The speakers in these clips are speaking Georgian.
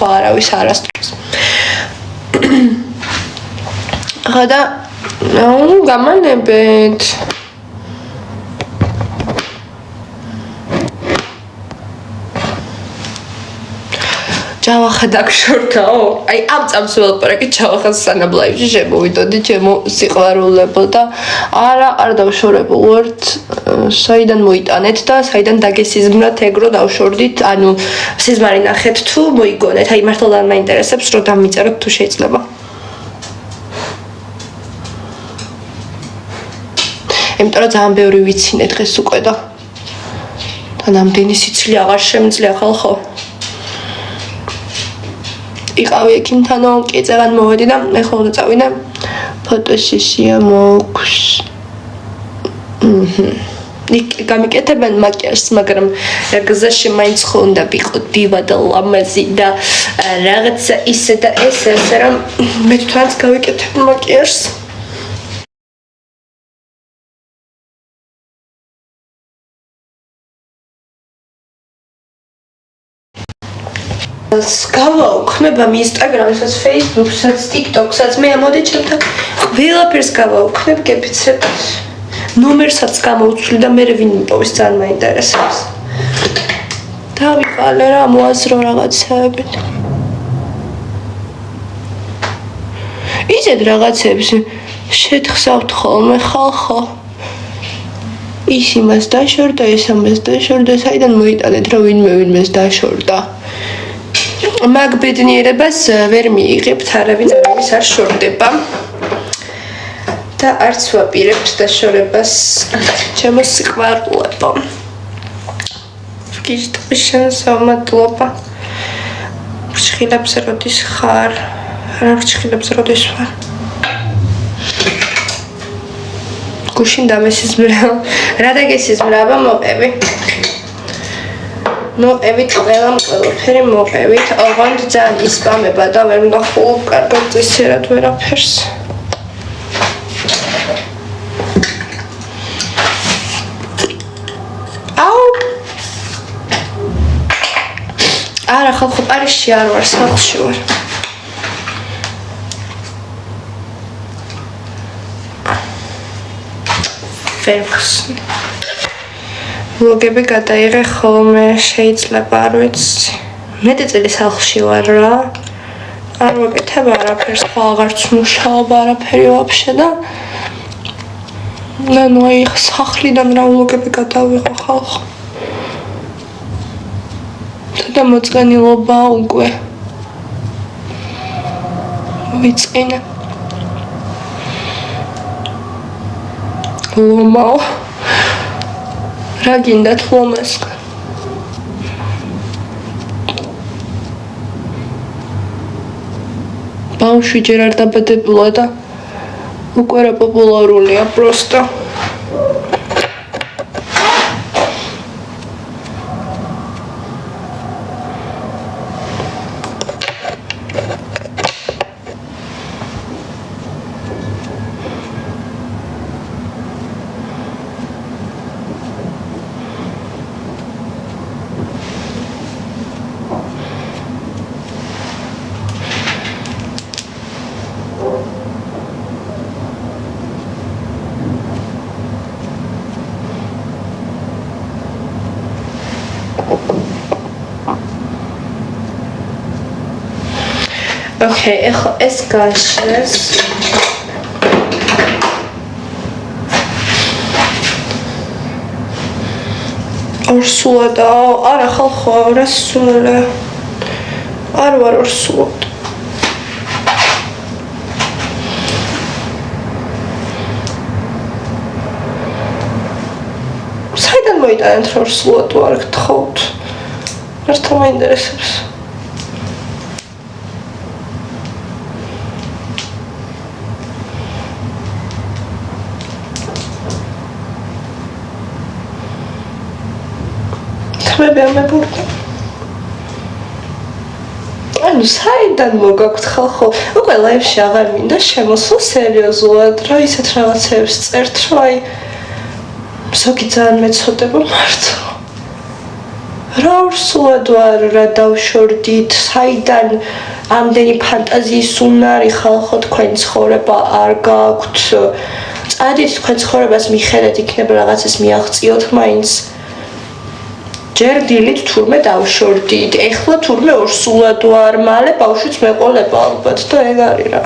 სხვა არავის არასდროს. ხოდა გამანებეთ ჯავახად აქშორდაო აი ამ წამს ველაპარაკი ჯავახას სანამ ლაივში შემოვიდოდი ჩემო სიყვარულებო და არ დავშორებულ ვართ საიდან მოიტანეთ და საიდან დაგესიზმრათ ეგრო დავშორდით ანუ სიზმარი ნახეთ თუ მოიგონეთ აი მართლა არ მაინტერესებს რომ დამიწეროთ თუ შეიძლება იმიტომ რომ ძალიან ბევრი ვიცინე დღეს უკვე და ნამდვილი სიცილი აღარ შემძლია ხალხო იყავი ექიმთანო კი წეგან მოვედი და ეხლა უნდა წავიდე ფოტოსესია მოქვს გამიკეთებენ მაკიაჟს მაგრამ გზაში მაინც ხო უნდა ვიყოთ დივა და ლამაზი და რაღაცა ისე და ესე რომ მე თვითონაც გავიკეთებ მაკიაჟს გავაუქმება Instagram-საც, Facebook-საც, TikTok-საც, მე ამოდი ჩემთან ყველაფერს გავაუქმებ, გეფიცრებ. ნომერსაც გამოვცვლი და მე ვინ მიპოვის ძალიან მაინტერესებს. დავიყალე რა მოაზრო რაღაცეებით. ისეთ რაღაცებს შეთხსავთ ხოლმე ხალხო. ის იმას დაშორდა, ეს ამას დაშორდა, საიდან მოიტანეთ რა ვინმეს დაშორდა. მაგ ბედნიერებას ვერ მიიღებთ არავინ არ შორდება და არც ვაპირებთ დაშორებას ჩემო სიყვარულებო გიჟდები შენსამადლობა ფრჩხილებს როდის ხარ რა ფრჩხილებს როდის ვარ გუშინ დამესიზმრა რა დაგესიზმრა მოყევი მოყევით ყველაფერი მოყევით ოღონდ ძალიან ისპამება და ვერ ვნახულობ კარგად წესერად ვერაფერს აუ არა ხალხო პარიზში არ ვარ სახლში ვარ ფერხსნი ლოგები გადაიღე ხოლმე შეიძლება არ ვიცი მეტი წელი სახლში ვარ რა არ ვაკეთებ არაფერს ხო აღარც მუშაობა არაფერი ვაფშე და ნუ აი სახლიდან რა ლოგები გადავიღო ხალხო და მოწყენილობა უკვე ვიწყინე ლომაო რა გინდათ ლომას ბავშვი ჯერ არ დაბადებულა და უკვე რა პოპულარულია პროსტო Okay, ეხლა ეს გაშლეს ორსულადა არა ხალხო რასულა არ ვარ ორსულად საიდან მოიტანეთ ორსულად ვარ გთხოვთ მართლა მაინტერესებს მებურდა ანუ საიდან მოგაქვთ ხალხო უკვე ლაივში აღარ მინდა შემოსვლა სერიოზულად რა ისეთ რაღაცებს წერთ რომ აი ზოგი ძალიან მეწოდება მართლა რა ურსულად ვარ რა დავშორდით საიდან ამდენი ფანტაზიის უნარი ხალხო თქვენი ცხოვრება არ გაქვთ წადით თქვენ ცხოვრებას მიხედეთ იქნება რაღაცას მიაღწიოთ მაინც ჯერ დილით თურმე დავშორდით ეხლა თურმე ურსულად ვარ მალე ბავშვიც მეყოლება ალბათ და ეგ არის რა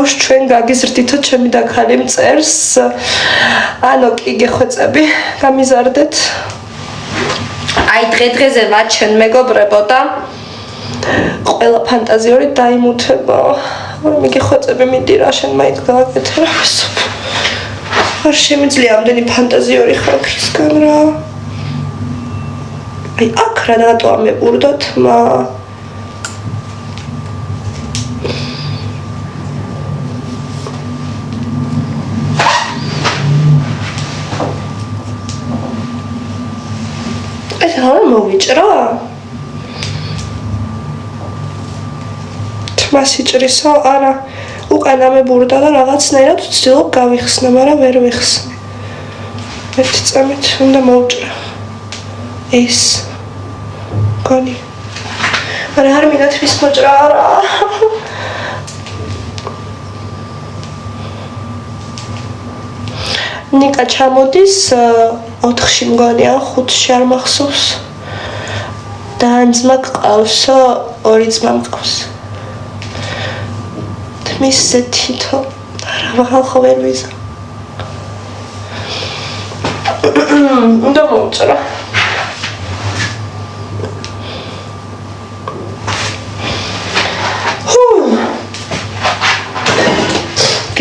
ბავშვ ჩვენ გაგიზრდითო ჩემი დაქალი მწერს ანუ კი გეხვეწები გამიზარდეთ აი დღე-დღეზე ვაჩენ მეგობრებო და ყველა ფანტაზიური დაიმუთება მე გეხვეწები მიდი რა შენ მაინც გააკეთე რა არ შემიძლია ამდენი ფანტაზიური ხალხისგან რა აი აქ რა რატო ამებურდოთ მა არა მოვიჭრა? თმას იჭრისო? არა. უკან ამებურდა და რაღაცნაირად ვცდილობ გავიხსნა, მაგრამ ვერ ვიხსნე. ერთი წამით უნდა მოვჭრა. ეს. გონი. არა არ მინდა თვის მოჭრა, არა. ნიკა ჩამოდის 4-ში მგონია 5-ში არ მახსოვს და ძმა გყავსო 2 ძმა მყავს თმისზე თითო რა ხალხო ვერ ვიზა უნდა მოვჭრა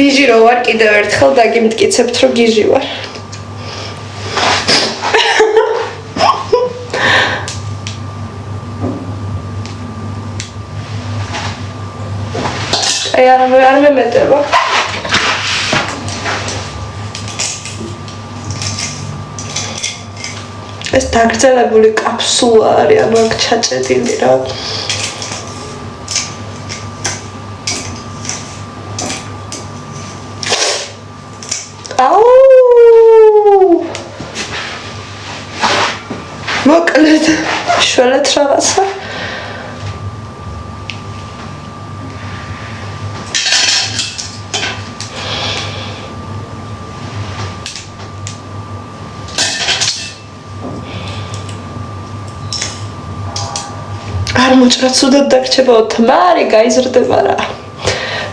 გიჟი რო ვარ კიდევ ერთხელ დაგიმტკიცებთ რომ გიჟი ვარ აი არ მემეტება ეს დაგრძელებული კაფსულა არის ანუ აქ ჩაჭედილი რა მოკლედ შველეთ რაღაცა არ მოჭრა ცუდად დაგრჩებაო თმა არის გაიზრდება რა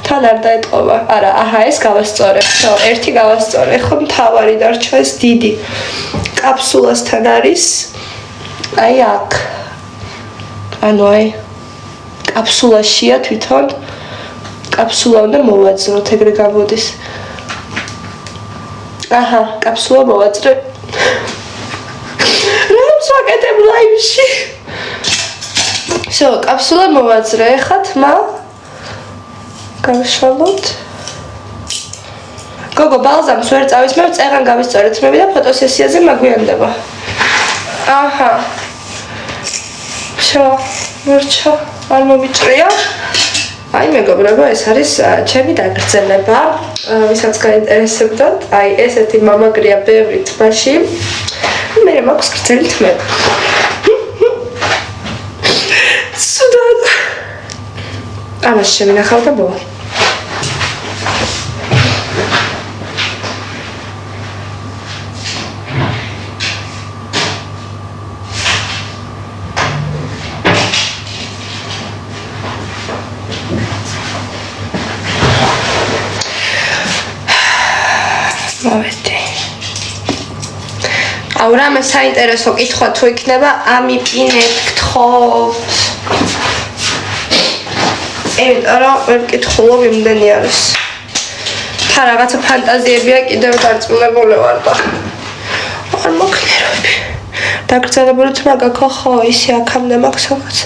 თან არ დაეტყობა არა აჰა ეს გავასწორებ ხო ერთი გავასწორე ხო მთავარი დარჩა ეს დიდი კაფსულასთან არის აი აქ ანუ აი კაფსულაშია თვითონ კაფსულა უნდა მოვაძროთ ეგრე გამოდის აჰა კაფსულა მოვაძრე რამს ვაკეთებ ლაივში всё კაფსულა მოვაძრე ხა თმა გავშალოთ გოგო ბალზამს ვერ წავისმევ წერან გავისწორეთ მე და ფოტოსესიაზე მაგვიანდება აჰა всё მორჩა არ მომიჭრია აი მეგობრებო ეს არის ჩემი დაგრძელება ვისაც გაინტერესებდათ აი ესეთი მამაგრია ბევრი თმაში მე მაქვს გრძელი თმები სუდად ამას შემინახავ და ბოლა აუ რამე საინტერესო კითხვა თუ იქნება ამიპინეთ გთხოვთ რომ ვერ ვკითხულობ იმდენი არის თან რაღაცა ფანტაზიებია კიდევ დარწმუნებული ვარ და არ მოგქნერები დაგრძელებული თმა გაქო ხო ისე აქამდე მაქვს რაღაც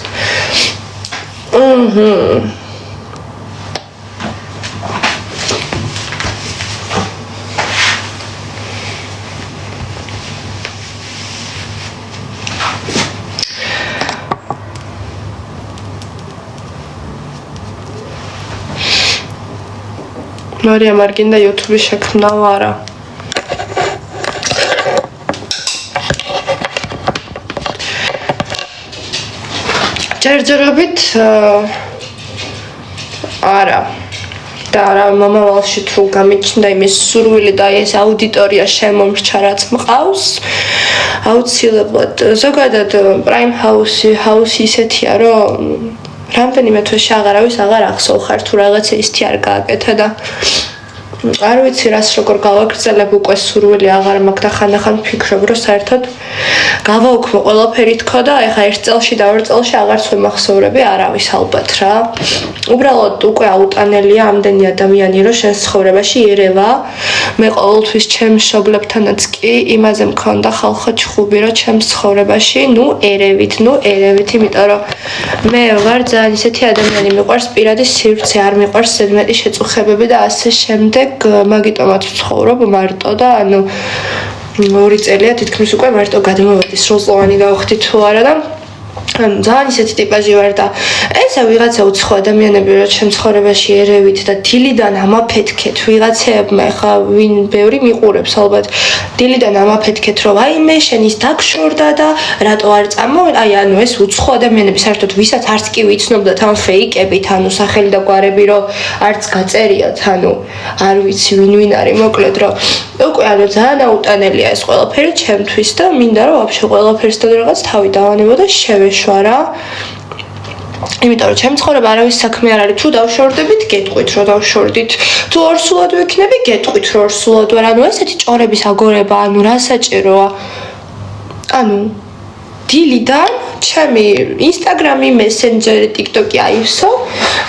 მარია მარგინდა YouTube-ის შექმნაო არა. ჯერჯერობით არა. და რა მომავალში თუ გამიჩნდა იმის სურვილი და ეს აუდიტორია შემომრჩა რაც მყავს აუცილებლად ზოგადად Prime House ისეთია რომ რამდენიმე თვეში აღარავის აღარ ახსოვხარ თუ რაღაცა ისეთი არ გააკეთა და არ ვიცი რას როგორ გავაგრძელებ უკვე სურვილი აღარ მაქვს და ხანდახან ვფიქრობ რომ საერთოდ გავაუქმო ყველაფერი თქო და ეხა ერთ წელში და ორ წელში აღარც ვემახსოვრები არავის ალბათ რა უბრალოდ უკვე აუტანელია ამდენი ადამიანი რომ შენ ცხოვრებაში ერევა მე ყოველთვის ჩემ მშობლებთანაც კი იმაზე მქონდა ხალხო ჩხუბი რომ ჩემ ცხოვრებაში ერევით იმიტომ რომ მე ვარ ძალიან ისეთი ადამიანი მიყვარს პირადი სივრცე არ მიყვარს ზედმეტი შეწუხებები და ასე შემდეგ მაგიტომაც ვცხოვრობ მარტო და ორი წელია თითქმის უკვე მარტო გადმოვედი სრულწლოვანი გავხდი თუ არა და ძალიან ისეთი ტიპაჟი ვარ და ესა ვიღაცა უცხო ადამიანები რომ ჩემ ცხოვრებაში ერევით და დილიდან ამაფეთქეთ ვიღაცებმა ხა ვინ ბევრი მიყურებს ალბათ დილიდან ამაფეთქეთ რომ აი მე შენ ის დაგშორდა და რატო არ წამო აი ეს უცხო ადამიანები საერთოდ ვისაც არც კი ვიცნობდათ ამ ფეიკებით სახელი და გვარები რომ არც გაწერიათ არ ვიცი ვინ არის მოკლედ რომ უკვე ძალიან აუტანელია ეს ყველაფერი ჩემთვის და მინდა რომ ვაფშე ყველაფერსთან რაღაც თავი დავანებო და შევეშვა რა იმიტომ რომ ჩემ ცხოვრება არავის საქმე არ არის თუ დავშორდებით გეტყვით რომ დავშორდით თუ ორსულად ვიქნები გეტყვით რომ ორსულად ვარ ესეთი ჭორების აგორება რა საჭიროა დილიდან ჩემი ინსტაგრამი მესენჯერი ტიკტოკი აივსო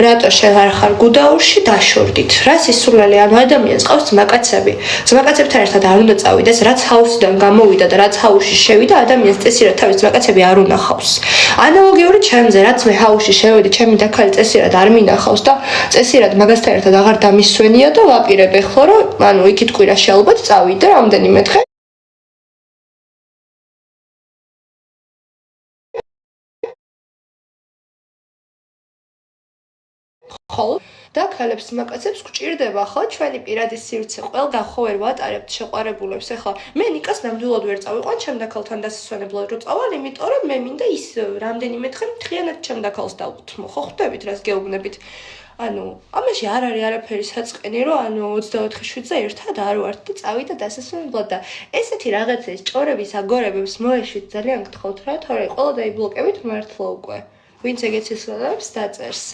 რატო შენ არ ხარ გუდაურში დაშორდით რა სისულელე ადამიანს ყავს ძმაკაცები ძმაკაცებთან ერთად არ უნდა წავიდეს რაც ჰაუსიდან გამოვიდა და რაც ჰაუსში შევიდა ადამიანს წესიერად თავის ძმაკაცები არ უნახავს ანალოგიური ჩემზე რაც მე ჰაუსში შევედი ჩემი დაქალი წესიერად არ მინახავს და წესიერად მაგასთან ერთად აღარ დამისვენია და ვაპირებ ეხლა რომ იქით კვირაში ალბათ წავიდე რამდენიმე დღე ხოლო და ქალებს მაკაცებს გვჭირდება ხო ჩვენი პირადი სივრცე ყველგან ხო ვერ ვატარებთ შეყვარებულებს ეხლა მე ნიკას ნამდვილად ვერ წავიყვან ჩემ დაქალთან დასასვენებლად რომ წავალ იმიტომ რომ მე მინდა ის რამდენიმე დღე მთლიანად ჩემ დაქალს დავუთმო ხო ხვდებით რას გეუბნებით ამაში არ არის არაფერი საწყენი რომ 24/7-ზე ერთად არ ვართ და წავიდა დასასვენებლად და ესეთი რაღაცის ჭორების აგორებებს მოეშვით ძალიან გთხოვთ რა თორე ყველა დაიბლოკებით მართლა უკვე ვინც ეგეც ისლებს დაწერს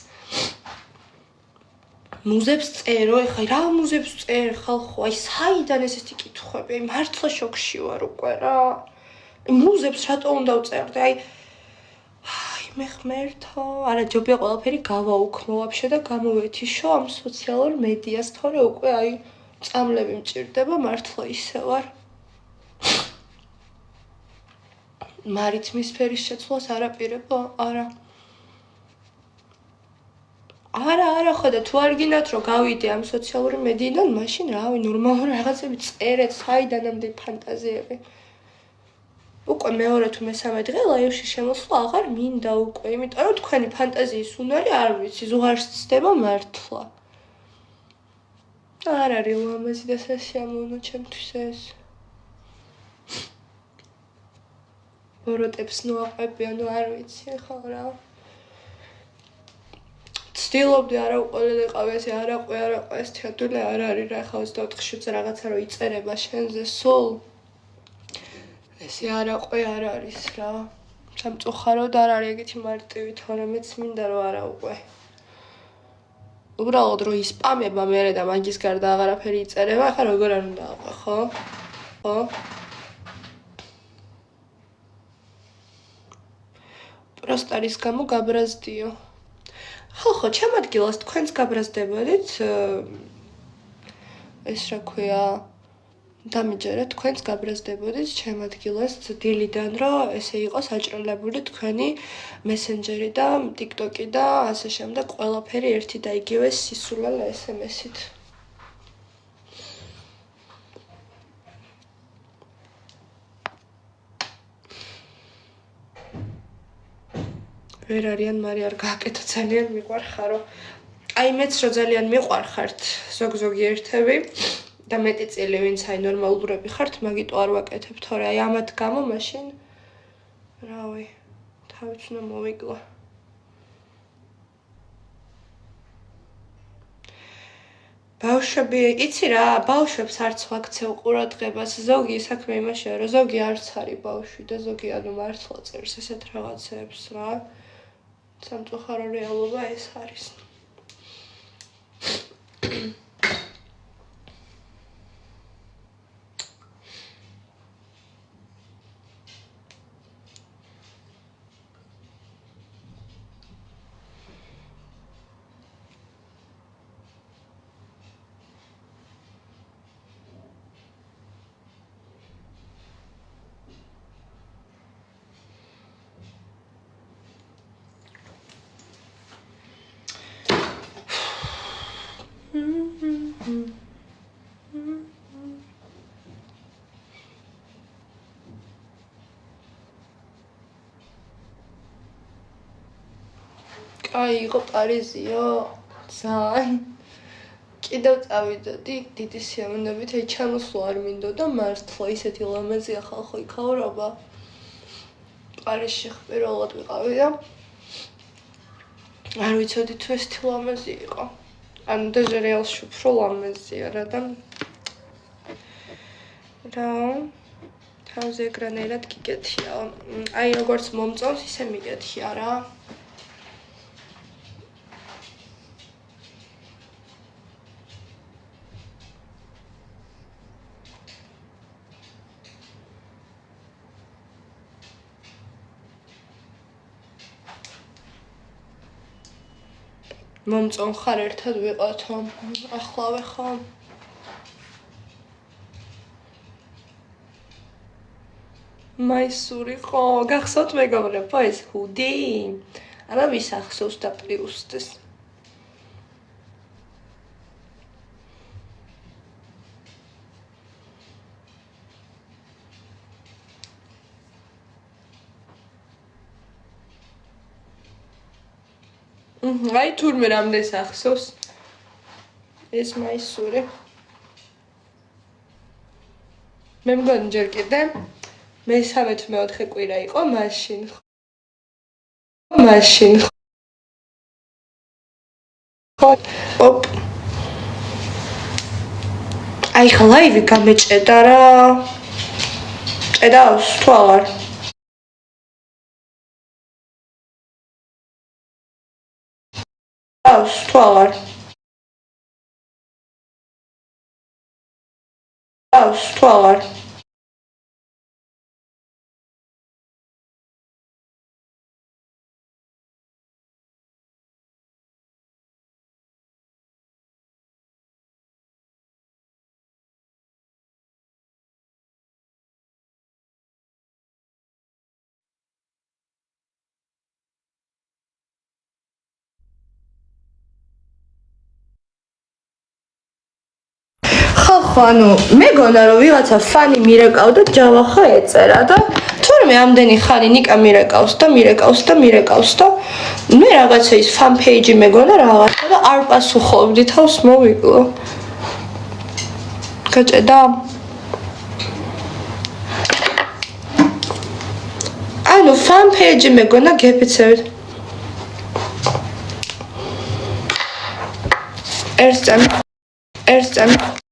მუზებს წერო ეხლა რა მუზებს წერ ხალხო აი საიდან ესეთი კითხვები აი მართლა შოქში ვარ უკვე რა მუზებს რატო უნდა ვწერდე აი მე ღმერთო არა ჯობია ყველაფერი გავაუქმო ვაფშე და გამოვეთიშო ამ სოციალურ მედიას თორე უკვე აი წამლები მჭირდება მართლა ისე ვარ მარითმის ფერის შეცვლას არაპირებო არა ხოდა თუ არ გინდათ რომ გავიდე ამ სოციალური მედიიდან მაშინ რავი ნორმალური რაღაცები წერეთ საიდან ამდენი ფანტაზიები უკვე მეორე თუ მესამე დღე ლაივში შემოსვლა აღარ მინდა უკვე იმიტომ რომ თქვენი ფანტაზიის უნარი არ ვიცი ზუღარს ცდება მართლა არ არის ლამაზი და სასიამოვნო ჩემთვის ეს ბოროტებს ნოაყვები არ ვიცი ხო რა ცდილობდი არა უყოლედეყავ ესე არაყვე ეს თეატრი არ არის რა ხა 24/7-ზე რაღაცა რომ იწერება შენზე სულ ესე არაყვე არ არის რა სამწუხაროდ არ არის ეგეთი მარტივი თორე მეც მინდა რომ არა უკვე უბრალოდ რომ ისპამება მერე და მაგის გარდა აღარაფერი იწერება ხა როგორ არ უნდა აყვე ხო პროსტარის გამო გაბრაზდიო ხო ჩემ ადგილას თქვენც გაბრაზდებოდით ეს რა ქვია დამიჯერეთ თქვენც გაბრაზდებოდით ჩემ ადგილას დილიდან რომ ესე იყო საჭრელებული თქვენი მესენჯერი და ტიკტოკი და ასე შემდეგ ყველაფერი ერთი და იგივე სისულელე SMS-ით ვერ არიან მარი არ გააკეთო ძალიან მიყვარხარო აი მეც რო ძალიან მიყვარხართ ზოგიერთები და მეტი წილი ვინც აი ნორმალურები ხართ, მაგიტო არ ვაკეთებ, თორე აი ამათ გამო მაშინ რავი, თავიც უნდა მოვიკლა. ბავშვები, იცი რა, ბავშვებს არც ვაქცევ ყურადღებას, ზოგი საქმე იმაშია, რომ ზოგი არც არის ბავშვი და ზოგი ანუ მართლა წერს ესეთ რაღაცებს რა. სამწუხარო რეალობა ეს არის. აი, იყო პარიზიო. ძალიან. კიდევ წავიდოდი დიდი სიამოვნებით, აი ჩამოსვლა არ მინდოდა მართლა ისეთი ლამაზია ხალხო იქაურობა. პარიზში პირველად ვიყავი და არ ვიცოდი თუ ესეთი ლამაზი იყო. ანუ და რეალში უფრო ლამაზია რა და რა თავზე ეგრანაირად გიგეთია. აი როგორც მომწონს ისე მიგეთია რა. მომწონ ხარ ერთად ვიყავთო. ახლავე ხო? მაისური ხო? გახსოვთ მეგობრებო ეს ჰუდი? არა ვის ახსოვს და პლიუსტეს. აი თურმე რამდენს ახსოვს ეს მაისური. მე მგონი ჯერ კიდე მესამე თუ მეოთხე კვირა იყო მაშინ. ოპ. აი ხა ლაივი გამეჭედა რა. ჭედავს თუ აღარ? თუ აღარ? თუ აღარ? ხო, ანუ მეგონა რომ ვიღაცა ფანი მირეკავდა ჯავახა ეწერა და თურმე ამდენი ხანი ნიკა მირეკავს და მე რაღაცა ის ფან პეიჯი მეგონა რაღაცა და არ პასუხობდი თავს მოვიკლო. გაჭედა? ანუ ფან პეიჯი მეგონა გეფიცევით. ერთ წამი